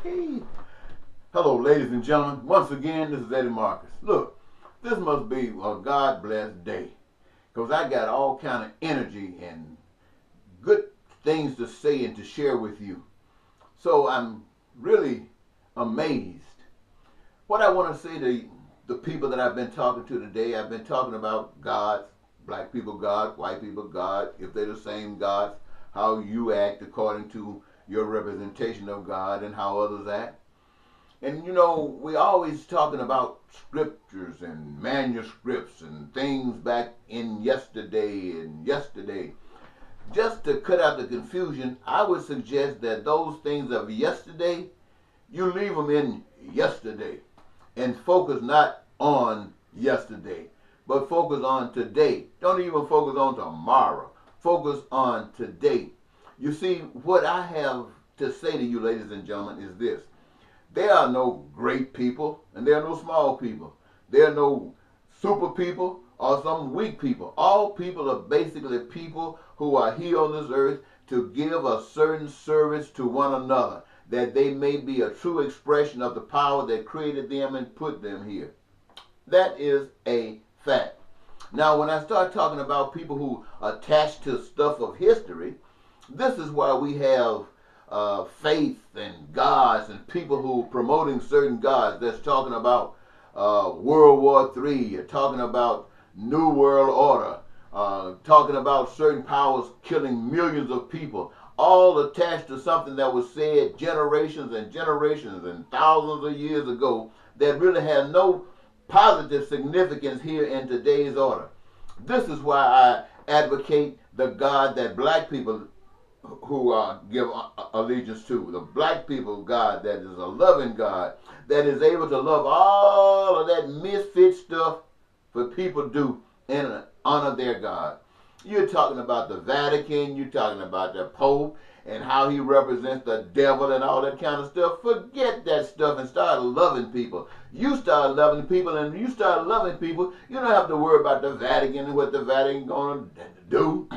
Hello, ladies and gentlemen. Once again, this is Eddie Marcus. Look, this must be a God-blessed day because I got all kind of energy and good things to say and to share with you. So I'm really amazed. What I want to say to the people that I've been talking to today, I've been talking about gods, black people God, white people God, if they're the same gods, how you act according to your representation of God and how others act. And you know, we're always talking about scriptures and manuscripts and things back in yesterday. Just to cut out the confusion, I would suggest that those things of yesterday, you leave them in yesterday and focus not on yesterday, but focus on today. Don't even focus on tomorrow. Focus on today. You see, what I have to say to you, ladies and gentlemen, is this. There are no great people and there are no small people. There are no super people or some weak people. All people are basically people who are here on this earth to give a certain service to one another, that they may be a true expression of the power that created them and put them here. That is a fact. Now, when I start talking about people who attach to stuff of history, this is why we have faith and gods and people who promoting certain gods that's talking about World War III, you're talking about New World Order, talking about certain powers killing millions of people, all attached to something that was said generations and generations and thousands of years ago that really has no positive significance here in today's order. This is why I advocate the God that black people who give allegiance to, the black people God that is a loving God, that is able to love all of that misfit stuff for people do and honor their God. You're talking about the Vatican, you're talking about the Pope and how he represents the devil and all that kind of stuff. Forget that stuff and start loving people. You start loving people, and you start loving people, you don't have to worry about the Vatican and what the Vatican going to do.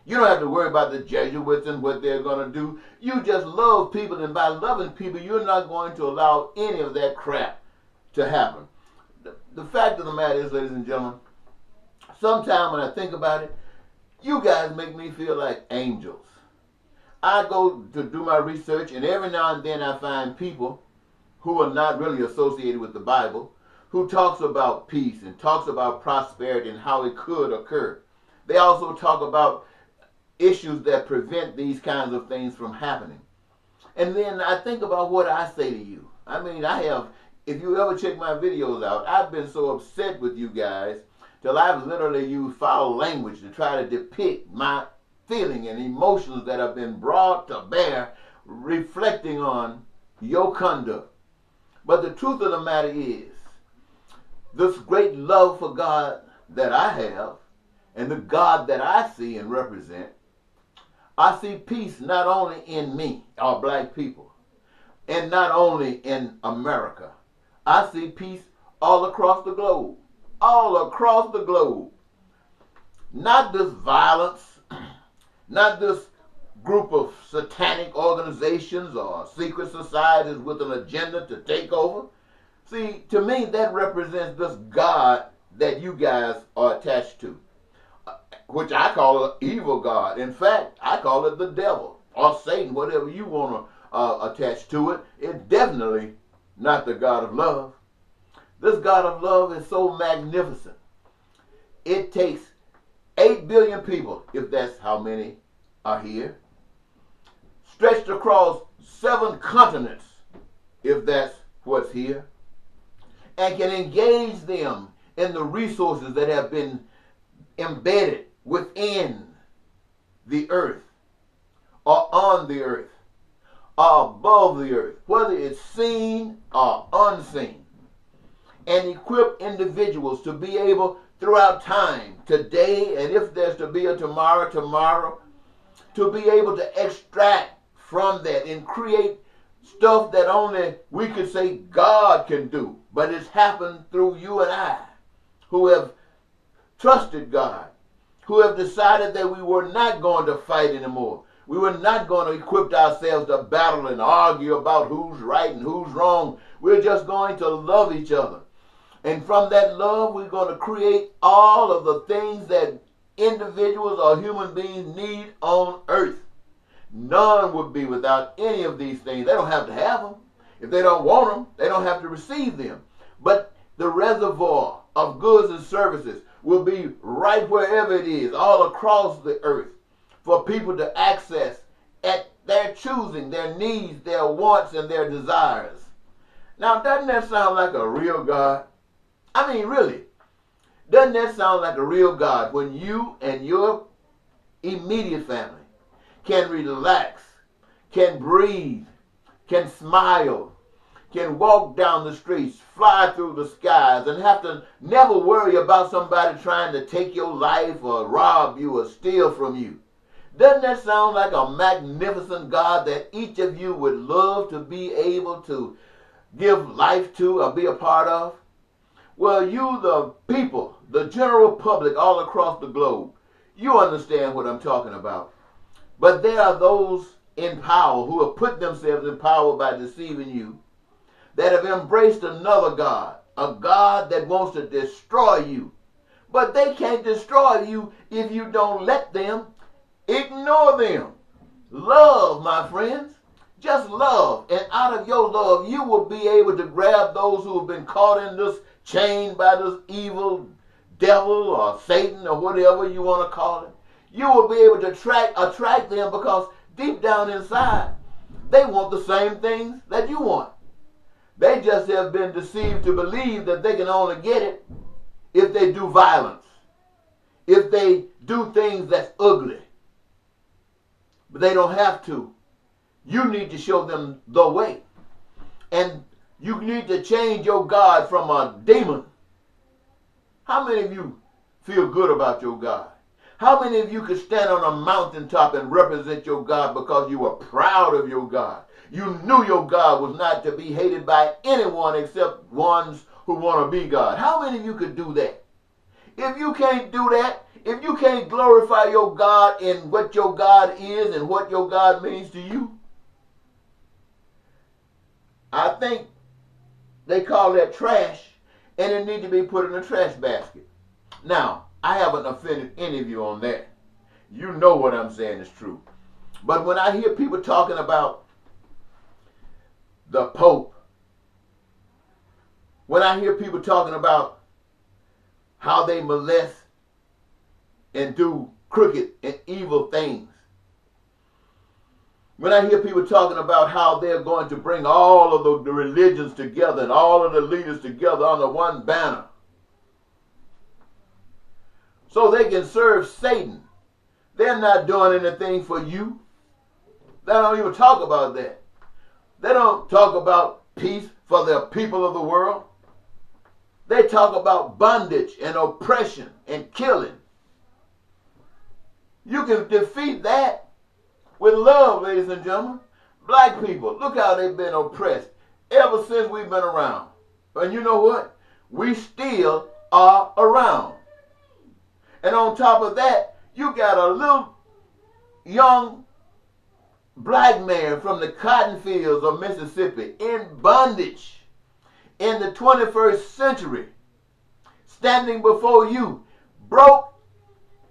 You don't have to worry about the Jesuits and what they're going to do. You just love people, and by loving people, you're not going to allow any of that crap to happen. The fact of the matter is, ladies and gentlemen, sometimes when I think about it, you guys make me feel like angels. I go to do my research, and every now and then I find people who are not really associated with the Bible, who talks about peace and talks about prosperity and how it could occur. They also talk about issues that prevent these kinds of things from happening. And then I think about what I say to you. I mean, if you ever check my videos out, I've been so upset with you guys till I've literally used foul language to try to depict my feeling and emotions that have been brought to bear reflecting on your conduct. But the truth of the matter is, this great love for God that I have and the God that I see and represent, I see peace not only in me, our black people, and not only in America. I see peace all across the globe. All across the globe. Not this violence, not this group of satanic organizations or secret societies with an agenda to take over. See, to me, that represents this God that you guys are attached to, which I call an evil God. In fact, I call it the devil or Satan, whatever you want to attach to it. It's definitely not the God of love. This God of love is so magnificent. It takes 8 billion people, if that's how many are here, stretched across 7 continents, if that's what's here, and can engage them in the resources that have been embedded within the earth or on the earth or above the earth, whether it's seen or unseen, and equip individuals to be able throughout time, today, and if there's to be a tomorrow, to be able to extract from that and create stuff that only we could say God can do. But it's happened through you and I, who have trusted God, who have decided that we were not going to fight anymore. We were not going to equip ourselves to battle and argue about who's right and who's wrong. We're just going to love each other. And from that love, we're going to create all of the things that individuals or human beings need on earth. None would be without any of these things. They don't have to have them. If they don't want them, they don't have to receive them. But the reservoir of goods and services will be right wherever it is, all across the earth, for people to access at their choosing, their needs, their wants, and their desires. Now, doesn't that sound like a real God? I mean, really, doesn't that sound like a real God when you and your immediate family can relax, can breathe, can smile, can walk down the streets, fly through the skies, and have to never worry about somebody trying to take your life or rob you or steal from you? Doesn't that sound like a magnificent God that each of you would love to be able to give life to or be a part of? Well, you, the people, the general public all across the globe, you understand what I'm talking about. But there are those in power who have put themselves in power by deceiving you, that have embraced another God, a God that wants to destroy you. But they can't destroy you if you don't let them. Ignore them. Love, my friends. Just love. And out of your love, you will be able to grab those who have been caught in this chain by this evil devil or Satan or whatever you want to call it. You will be able to attract them because deep down inside, they want the same things that you want. They just have been deceived to believe that they can only get it if they do violence, if they do things that's ugly. But they don't have to. You need to show them the way. And you need to change your God from a demon. How many of you feel good about your God? How many of you could stand on a mountaintop and represent your God because you were proud of your God? You knew your God was not to be hated by anyone except ones who want to be God. How many of you could do that? If you can't do that, if you can't glorify your God in what your God is and what your God means to you, I think they call that trash, and it needs to be put in a trash basket. Now, I haven't offended any of you on that. You know what I'm saying is true. But when I hear people talking about the Pope, when I hear people talking about how they molest and do crooked and evil things, when I hear people talking about how they're going to bring all of the religions together and all of the leaders together under one banner so they can serve Satan, they're not doing anything for you. They don't even talk about that. They don't talk about peace for the people of the world. They talk about bondage and oppression and killing. You can defeat that with love, ladies and gentlemen. Black people, look how they've been oppressed ever since we've been around. And you know what? We still are around. And on top of that, you got a little young black man from the cotton fields of Mississippi in bondage in the 21st century, standing before you, broke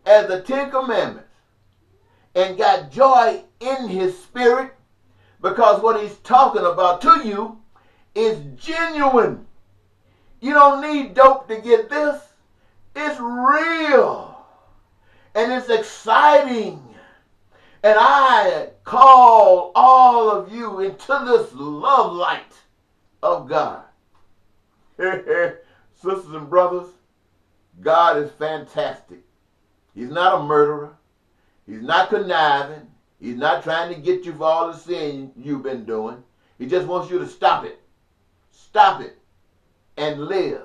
as the Ten Commandments, and got joy in his spirit because what he's talking about to you is genuine. You don't need dope to get this. It's real. And it's exciting. And I call all of you into this love light of God. Sisters and brothers, God is fantastic. He's not a murderer. He's not conniving. He's not trying to get you for all the sin you've been doing. He just wants you to stop it. Stop it and live.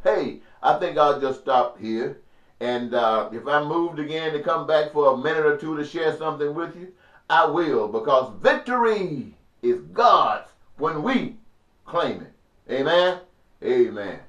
Hey, I think I'll just stop here. And if I'm moved again to come back for a minute or two to share something with you, I will, because victory is God's when we claim it. Amen? Amen.